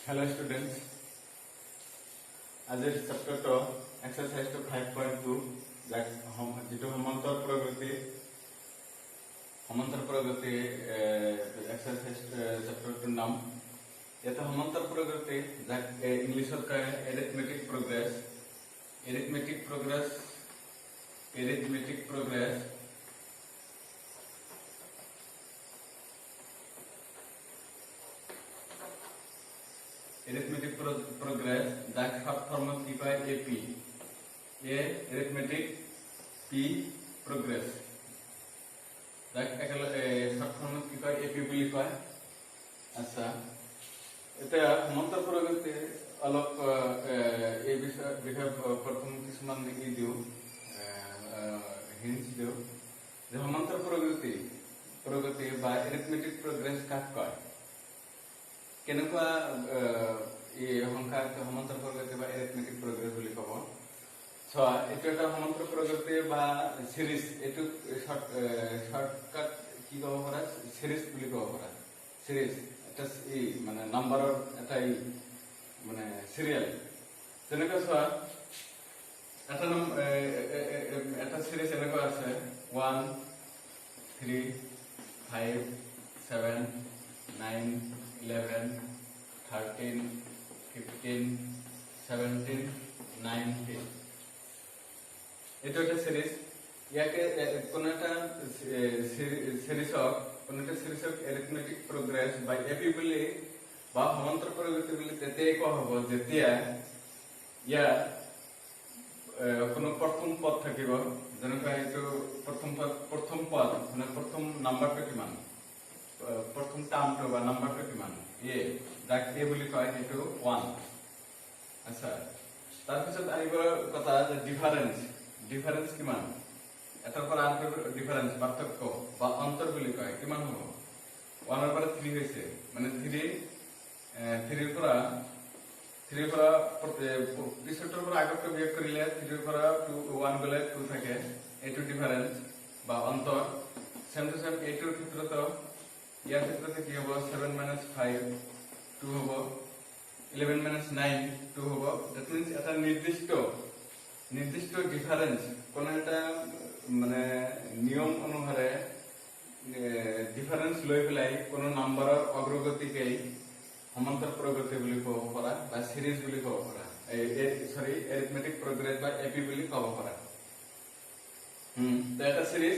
Hello students, আজিৰ চেপ্টাৰটো এক্সাৰসাইজটো 5.2 যাক যেটো সমান্তৰ প্ৰগতি এক্সাৰসাইজ চেপ্টাৰটোৰ নাম এটা সমান্তর প্রগতি যাক ইংলিশত কয় এরিথমেটিক প্রোগ্রেস এরিথমেটিক প্রোগ্রেস যাক শর্ট ফর্মত কি কয় এপি এরিথমেটিক পি প্রোগ্রেস যাক শর্ট ফর্মত কি কয় এপি বুলি কয়। আচ্ছা, এতিয়া সমান্তর প্রগতি অলপ এই বিষয়ে প্রথম কিছুমান দিও হিন্টস দিও যে সমান্তর প্রগতি বা এরিথমেটিক প্রোগ্রেস কাক কয়, কেনেকুৱা এই সংখ্যাক সমান্তর প্রগতি বা এরিথমেটিক প্রোগ্রেস বুলি কব। এইটো এটা সমান্তর প্রগতি বা সিরিজ, এইটো শর্টকাট কি কব পাৰা, সিৰিজ বুলি কব পাৰা। সিৰিজ এটা মানে নাম্বাৰৰ এটা মানে সিৰিয়াল। যেনেকৈ চোৱা এটা সিৰিজ এনেকুৱা আছে 1 3 5 7 9 11 13 15 17 19। এইটো একটা সিরিজ। ইয়াকে কোন একটা সিরিজক এরিথমেটিক প্রোগ্রেস বা এপি বুলি বা সমান্তর প্রগতি বুলি তেতিয়াই কোৱা হ'ব যেতিয়া ইয়াৰ কোনো প্ৰথম পদ থাকিব। যেনেকুৱা এইটো প্রথম পদ মানে প্রথম নাম্বারটো কিমান, প্রথম টার্মটো বা নাম্বারটো কিমান, যাক এ বুলি কয়, সেইটো 1। আচ্ছা, তাৰপিছত আহিব কথা যে ডিফাৰেন্স কিমান, এটাৰ পৰা আনটোৰ ডিফাৰেন্স পাৰ্থক্য বা অন্তৰ বুলি কয়, কিমান হ'ব। 1ৰ পৰা 3 হৈছে মানে 3ৰ পৰা পিছৰটোৰ পৰা আগতকৈ বিয়োগ কৰিলে 3ৰ পৰা 1 গ'লে 2 থাকে, এইটো ডিফাৰেন্স বা অন্তৰ। সেম টু সেম এইটোৰ ক্ষেত্ৰতো ইয়াৰ ক্ষেত্ৰতে কি হ'ব, 7 - 5 2 হ'ব, 11 - 9 2 হ'ব। দ্যাট মিন্স এটা নির্দিষ্ট ডিফারেন্স কোন একটা মানে নিয়ম অনুসারে ডিফারেন্স লৈ পেলাই কোনো নাম্বাৰৰ অগ্ৰগতিকেই সমান্তৰ প্ৰগতি বুলি ক'ব পাৰা বা সিৰিজ বুলি ক'ব পাৰা, এৰিথমেটিক প্ৰোগ্ৰেস বা এপি বুলি ক'ব পাৰা। এটা সিৰিজ,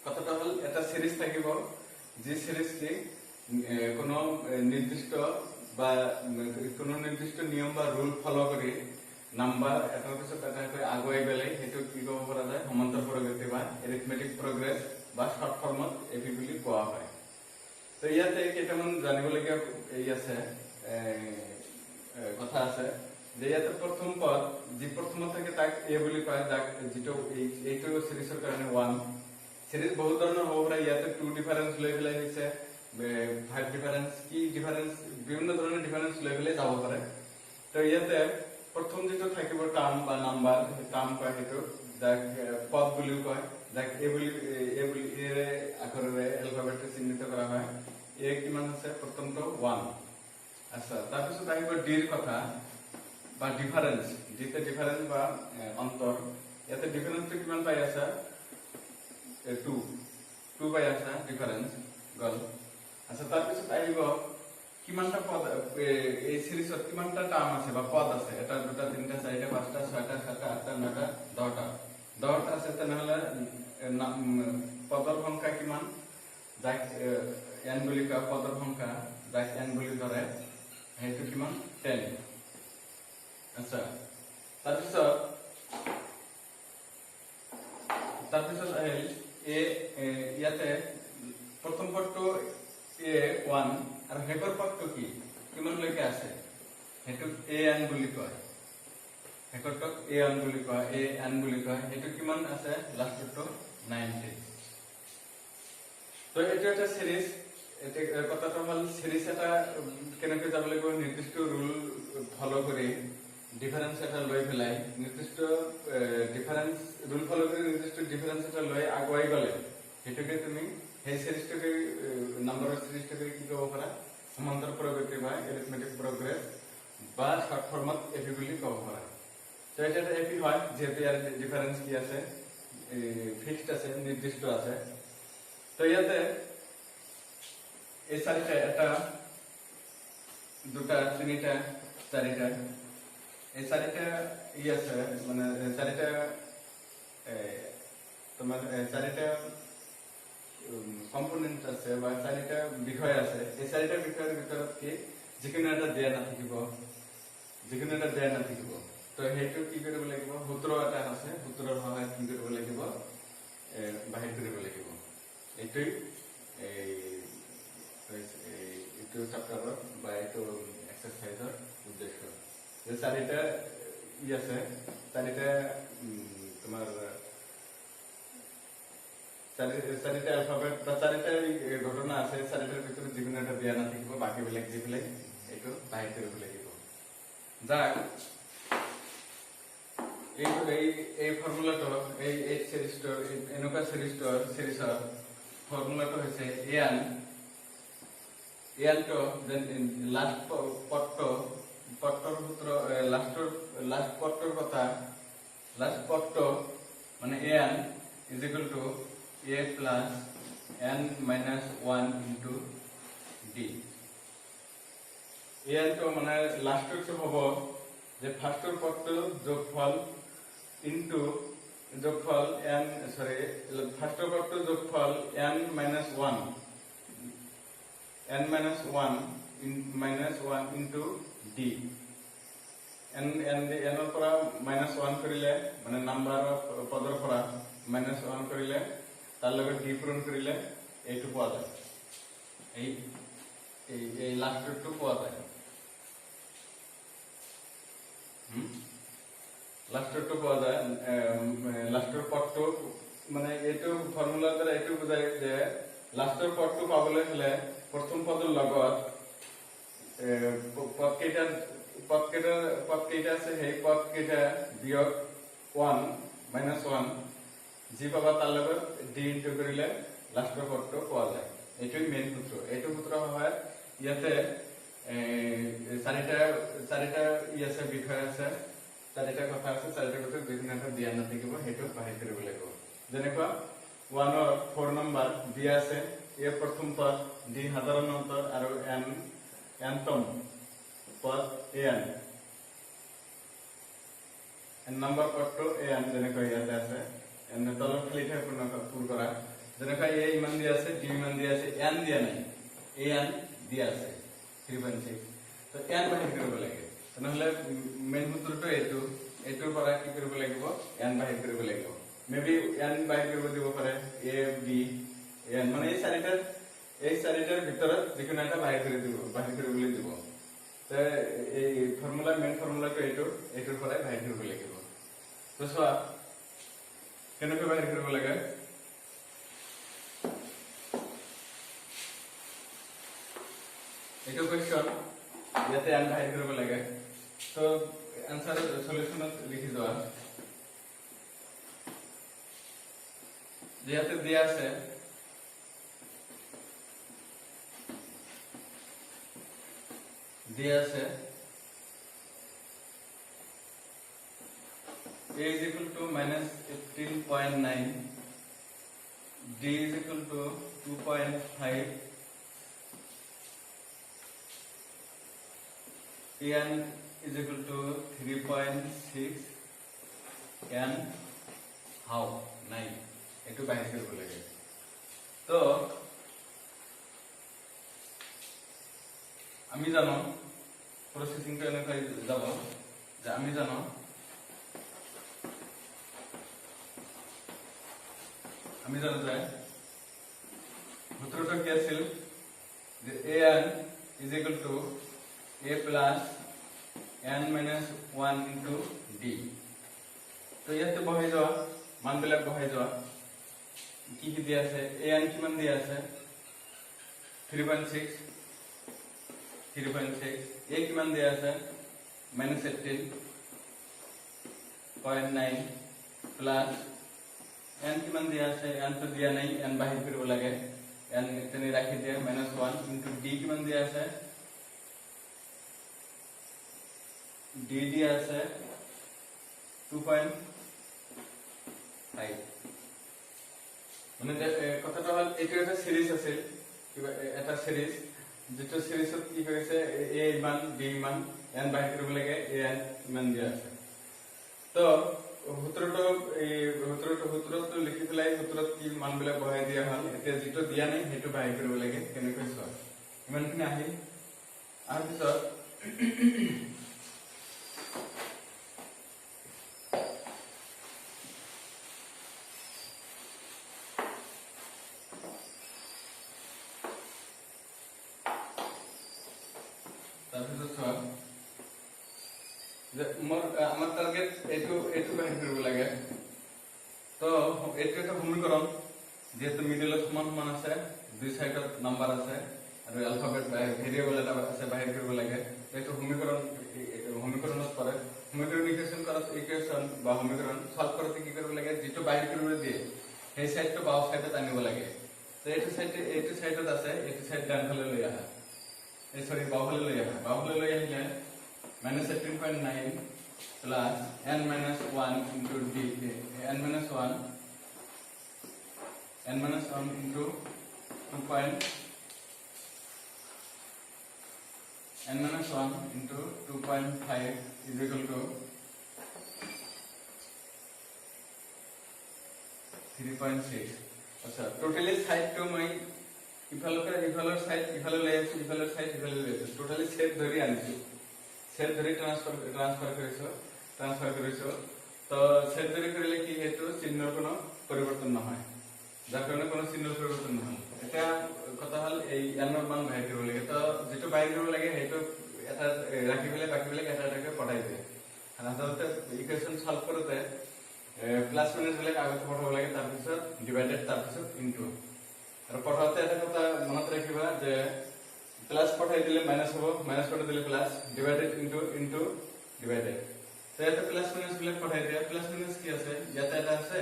কথাটা হল এটা সিৰিজ থাকিব যে সিৰিজটি কোনো নিৰ্দিষ্ট নিয়ম বা ৰুল ফলো কৰি নাম্বাৰ এটাৰ পিছত এটাকৈ আগুৱাই গ'লে সেইটো কি ক'ব পৰা যায়, সমান্তৰ প্ৰগতি বা এৰিথমেটিক প্ৰোগ্ৰেস বা শৰ্ট ফৰ্মত এপি বুলি কোৱা হয়। তো ইয়াতে কেইটামান জানিবলগীয়া আছে কথা আছে যে ইয়াতে প্রথম পদ যি প্রথমত থাকে তাক এ বুলি কয়, যাক যিটো এইটো সিৰিজৰ কাৰণে 1। সিৰিজ বহুত ধৰণৰ হ'ব পাৰে, ইয়াতে 2 ডিফাৰেন্স লৈ পেলাই হৈছে, 5 ডিফাৰেন্স, কি ডিফাৰেন্স, বিভিন্ন ধৰণৰ ডিফাৰেন্স লৈ পেলাই যাব পাৰে। তো ইয়াতে প্ৰথম যেটো থাকিব টাৰ্ম বা নাম্বাৰ, টাৰ্ম কয় সেইটো, যাক পদ বুলিও কয়, যাক এ বুলি আখৰেৰে এলফাবেটে চিহ্নিত কৰা হয়। এ কিমান আছে, প্ৰথমটো 1। আচ্ছা, তাৰপিছত আহিব ডিৰ কথা বা ডিফাৰেন্স, যিতে ডিফাৰেন্স বা অন্তৰ। ইয়াতে ডিফাৰেন্সটো কিমান পাই আছা, 2 পাই আছা, ডিফাৰেন্স গল। আচ্ছা, তাৰপিছত আহিব কিমানটা পদ এই সিরিজত, কিমানটা টার্ম আছে বা পদ আছে, এটা 2 3 4 5 6 7 8 9 10টা আছে। তেনেহলে পদৰ সংখ্যা কিমান, যাক এন বুলি কয়, পদৰ সংখ্যা যাক এন বুলি ধৰে, সেইটো কিমান, 10। আচ্ছা, তাৰপিছত আহিল ইয়াতে প্ৰথম পদটো A1 আৰু শেষৰ পদটো কিমানলৈকে আছে, সেইটোক AN বুলি কয়, শেষৰটোক AN বুলি কয়, সেইটো কিমান আছে, লাষ্টৰটো 90। তো এইটো এটা সিৰিজ। কথাটো হল সিৰিজ এটা কেনেকৈ যাব লাগিব, নিৰ্দিষ্ট ৰুল ফলো কৰি ডিফাৰেন্স এটা লৈ পেলাই, নিৰ্দিষ্ট ৰুল ফলো কৰি নিৰ্দিষ্ট ডিফাৰেন্স এটা লৈ আগুৱাই গ'লে সেইটোকে তুমি সেই সিৰিজটাকে নাম্বাৰৰ সিৰিজটাকে কি ক'ব পাৰা, সমান্তৰ প্ৰগতি বা এৰিথমেটিক প্ৰোগ্ৰেস বা শৰ্ট ফৰ্মত এপি বুলি ক'ব পাৰা। তো এটা এপি হয় যেহেতু ইয়াৰ ডিফারেন্স কি আছে, ফিক্সড আছে, নির্দিষ্ট আছে। তো ইয়াতে এই চারিটা, এটা দুটা তিনিটা চারিটা, এই চারিটা আছে, মানে চারিটা তোমার চারিটা কম্পোনেন্ট আছে বা চাৰিটা বিষয় আছে। এই চাৰিটা বিষয়ৰ ভিতৰত কি যিকোনো এটা দেয়া নাথাকিব, যিকোনো এটা দেয়া নাথাকিব। তো সেইটো কি কৰিব লাগিব, সূত্ৰ এটা আছে, সূত্ৰৰ সহায়ত কি কৰিব লাগিব, বাহিৰ কৰিব লাগিব। এইটোই এইটো চেপ্টাৰৰ বা এইটো এক্সাৰসাইজৰ উদ্দেশ্য। যে চাৰিটা আছে, চাৰিটা তোমাৰ চাৰিটা অ্যালফাবেট বা চাৰিটা ঘটনা আছে, চাৰিটাৰ ভিতৰত যিকোনো এটা দিয়া নাথাকিব, বাকীবিলাক দি পেলাই এইটো বাহিৰ কৰিব লাগিব। যাক এই ফৰ্মুলাটো, এই সিৰিজটোৰ, এনেকুৱা সিৰিজৰ ফৰ্মুলাটো হৈছে এয়ানটো লাষ্ট পদটোৰ সূত্ৰ, লাষ্ট পদটোৰ কথা, লাষ্ট পদটো মানে a n is equal to a plus n minus 1 into d। এয়ানটো মানে লাষ্টটো হ'ব যে ফাৰ্ষ্টৰ পদটো যোগফল ইনটু যোগফল n, সৰি ফাৰ্স্ট পদটো যোগফল n minus 1 into d। n এৰ পৰা -1 কৰিলে মানে নাম্বাৰ পদৰ পৰা -1 কৰিলে তাৰ লগে d পূৰণ কৰিলে এইটো পোৱা যায়, এই লাষ্টটো পোৱা যায়। লাষ্টটো পোৱা যায়, লাষ্টৰ পদটো মানে এইটো ফৰ্মুলাৰ দ্বাৰা এইটো বুজায় যে লাষ্টৰ পদটো পাবলৈ হলে প্ৰথম পদৰ লগত পদকেইটা আছে, সেই পদকেইটা বিয়োগ 1 -1 যি পাবা তাৰ লগত ডি ইনটু কৰিলে লাষ্টৰ পদটো পোৱা যায়। এইটোই মেইন সূত্ৰ। এইটো সূত্ৰৰ সহায়ত ইয়াতে চাৰিটা আছে, বিষয় আছে, চাৰিটা কথা আছে, চাৰিটা ভিতৰত যিকোনো এটা দিয়া নাথাকিব, সেইটো বাহিৰ কৰিব লাগিব। যেনেকুৱা 1ৰ 4 নম্বৰ দিয়া আছে, এ প্ৰথম পদ, ডি সাধাৰণ অন্তৰ আৰু এনতম পদ এন নম্বৰ পদটো এন, যেনেকৈ ইয়াতে আছে এনে তলত খালি ঠাই পূৰ কৰা। যেনেকৈ এ ইমান দিয়া আছে, ডি ইমান দিয়া আছে, এন দিয়া নাই, এন দিয়া আছে 3.6। তো এন বাহিৰ কৰিব লাগে, তেনেহলে মেইন সূত্ৰটো এইটোৰ পৰা কি কৰিব লাগিব, এন বাহিৰ কৰিব লাগিব। মেবি এন বাহিৰ কৰিব দিব পাৰে, এ বি এন, মানে এই চাৰিটাৰ ভিতৰত যিকোনো এটা বাহিৰ কৰিবলৈ দিব। তো এই ফৰ্মুলা, মেইন ফৰ্মুলাটো এইটোৰ পৰাই বাহিৰ কৰিব লাগিব। তো চোৱা কেনেকৈ বাহিৰ কৰিব লাগে। এইটো কোৱেশ্চন, ইয়াতে এন বাহিৰ কৰিব লাগে। তো এনসাৰ সলিউশনত লিখি যোৱা, ইয়াতে দিয়া আছে a is equal to -15.9, d is equal to 2.5, n is equal to 3.6, n how 9, এইটো বাহিৰ কৰিব লাগে। তো আমি জানো প্ৰসেসিংটো এনেকৈ যাব যে আমি জানো যে সূত্ৰটো কি আছিল, যে an is equal to a plus n minus 1 into d। তো ইয়াতে বহাই যোৱা মানবিলাক বহাই যোৱা, কি কি দিয়া আছে, an কিমান দিয়া আছে 3.6, a কিমান দিয়া আছে -18.9 প্লাস n কিমান দিয়া আছে, n তো দিয়া নাই, n বাহিৰ কৰিব লাগে, n তেনে ৰাখি দিয়া -1 into d কিমান দিয়া আছে ডি দিয়া আছে 2.5 মানে কথাটো হল এইটো এটা সিরিজ আছিল কিবা এটা সিরিজ যেটো সিরিজত কি কৰিছে এ ইমান বি ইমান এন বাহিৰ কৰিব লাগে এ এন ইমান দিয়া আছে তো সূত্ৰটো লিখি পেলাই সূত্ৰত কি মানবিলাক বহাই দিয়া হল এতিয়া যেটো দিয়া নাই সেইটো বাহিৰ কৰিব লাগে কেনেকৈ চোৱা ইমানখিনি আহিল আৰু পিছত আমাৰ টাৰ্গেট এইটো বাহিৰ কৰিব লাগে তো এইটো এটা সমীকৰণ যেহেতু মিডলত সমান আছে দুই সাইডত নাম্বাৰ আছে আৰু এলফাবেট ভেৰিয়েবল এটা আছে বাহিৰ কৰিব লাগে এইটো সমীকৰণত পৰে সমীকৰণ ইকুৱেশ্যন কৰাত ইকুৱেশ্যন বা সমীকৰণ সলভ কৰোঁতে কি কৰিব লাগে যেটো বাহিৰ কৰিব দিয়ে সেই সাইডটো বাও সাইডত আনিব লাগে তো এইটো সাইডত আছে এইটো সাইড ডান ফালে লৈ আহা সরি বাও ফালে লৈ আহিলে minus 18.9 plus n minus 1 into d n minus 1 into 2 point n minus 1 into 2.5 is equal to 3.6 अच्छा टोटली साइड तो मैं इफाলৰ সাইড ইফালে লৈ আছো ইফালৰ সাইড ইফালে লৈ আছো টোটালি সেট ধৰি আনিছো সেট ধৰি ট্ৰান্সফাৰ কৰিছো তো সেট ধৰি কৰিলে কি হেতু চিহ্নৰ কোনো পৰিৱৰ্তন নহয় যাৰ কাৰণে কোনো চিহ্নৰ পৰিৱৰ্তন নহয় এটা কথা হল এই এনৰ মান বাহিৰ কৰিব লাগে তো যেটো বাহিৰ কৰিব লাগে হেতু এটা ৰাখি পেলাই বাকিবিলাক এটা এটাকে পঠাই দিয়ে সাধাৰণতে ইকুৱেশ্যন সলভ কৰোতে প্লাস মাইনাস বিলাক আগতে পঠাব লাগে তাৰ পিছত ডিভাইডেড তাৰ পিছত ইনটু আৰু পঠাওতে এটা কথা মনত ৰাখিবা যে প্লাস পঠাই দিলে মাইনাস হ'ব মাইনাস পঠাই দিলে প্লাস ডিভাইডেড ইনটু ডিভাইডেড তো এটা প্লাস মাইনাস বিলাক পঠাই দিয়া প্লাস মাইনাস কি আছে ইয়াতে এটা আছে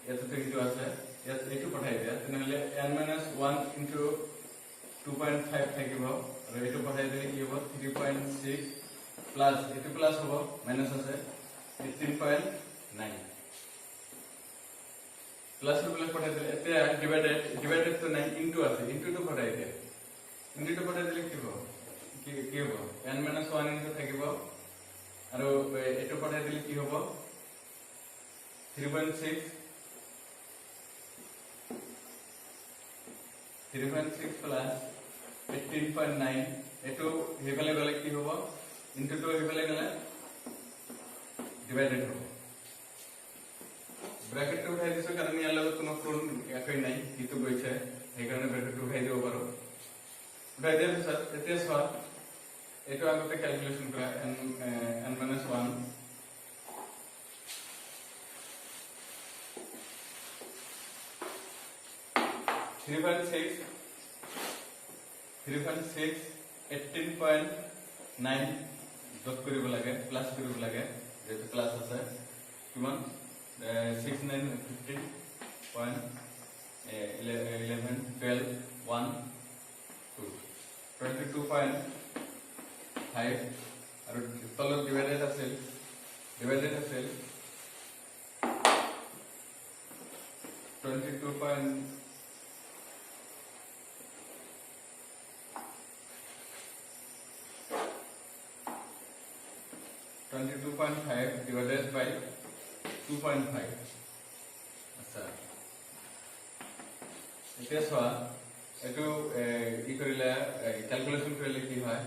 ইয়াতে এইটো আছে ইয়াতে এইটো পঠাই দিয়া তেনেহলে n - 1 ইনটু 2.5 থাকিব আৰু এইটো পঠাই দিলে কি হ'ব 3.6 প্লাস এইটো প্লাস হ'ব মাইনাস আছে 18.9 প্লাস বিলাক পঠাই দিলে এতিয়া ডিভাইডেড তো নাই ইনটু আছে ইনটু তো পঠাই দিয়া ইনটু পঠাই দিলে কি হ'ব কি হ'ব n - 1 ইনটু থাকিব আৰু এইটো পঠাই দিলে কি হ'ব 3.6 প্লাস 18.9 এটো হেফালে গলে কি হ'ব ইনটু তো হেফালে গলে ডিভাইডেড হ'ব ব্র্যাকেট উঠাই দিছো কাৰণ ইয়াৰ লগত কোনো কোণ একই নাই কিটো গৈছে সেই কাৰণে ব্ৰ্যাকেট উঠাই দিব পাৰো উঠাই দিয়াৰ পিছত এতিয়া চোৱা এইটো আগতে ক্যালকুলেশন কৰা n - 1 3.6 18.9 যোগ কৰিব লাগে প্লাস কৰিব লাগে যেটো প্লাস আছে কিমান 6950.11 12 1 2 22.5 আৰু তলত ডিভাইডেড আছে 22.5 divided by 2.5 আচ্ছা এতিয়া চোৱা এটো কি কৰিলে ক্যালকুলেশন কৰিলে কি হয়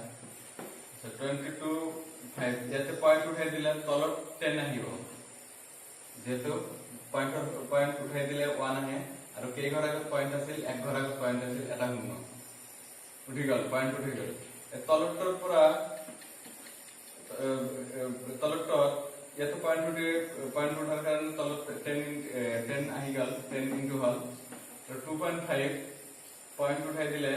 আচ্ছা 22.5 ইয়াতে পয়েন্ট উঠাই দিলে তলত 10 আহিব যেটো পয়েন্ট উঠাই দিলে 1 আহে আৰু কেই ঘৰ আগত পয়েন্ট আছিল এক ঘৰ আগত পয়েন্ট আছিল এটা শূন্য উঠি গল পয়েন্ট উঠি গল তলতৰ পৰা ইয়াতে পয়েন্ট উঠাৰ কাৰণে তলত 10 আহি গল 10 ইনটু হল 2.5 পয়েন্ট উঠাই দিলে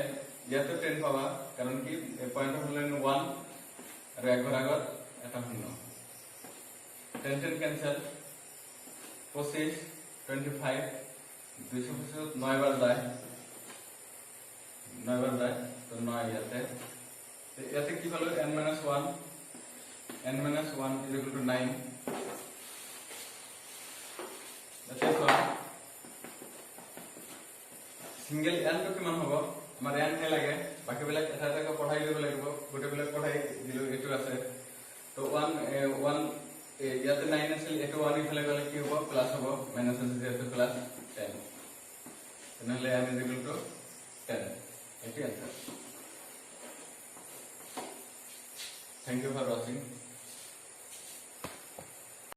ইয়াতে 10 পাবা কাৰণ কি পয়েন্ট হলে 1 আৰু এক ঘৰ আগত এটা শূন্য 10 ক্যান্সেল 25 25 225 9 বাৰ যায় তো 9 ইয়াতে কি হলো n - 1 n minus 1 is equal to 9. That is why single n to কিমান হ'ব আমাৰ n হে লাগে বাকি বিলাক এটা এটা পঢ়াই দিব লাগিব গোটে বিলাক পঢ়াই দিলো এটো আছে তো 1 ইয়াতে 9 আছিল এটো 1 ইফালে গলে কি হ'ব প্লাস হ'ব মাইনাস আছে যেটো প্লাস 10 তেনেহলে n is equal to 10 এটি answer Thank you for watching.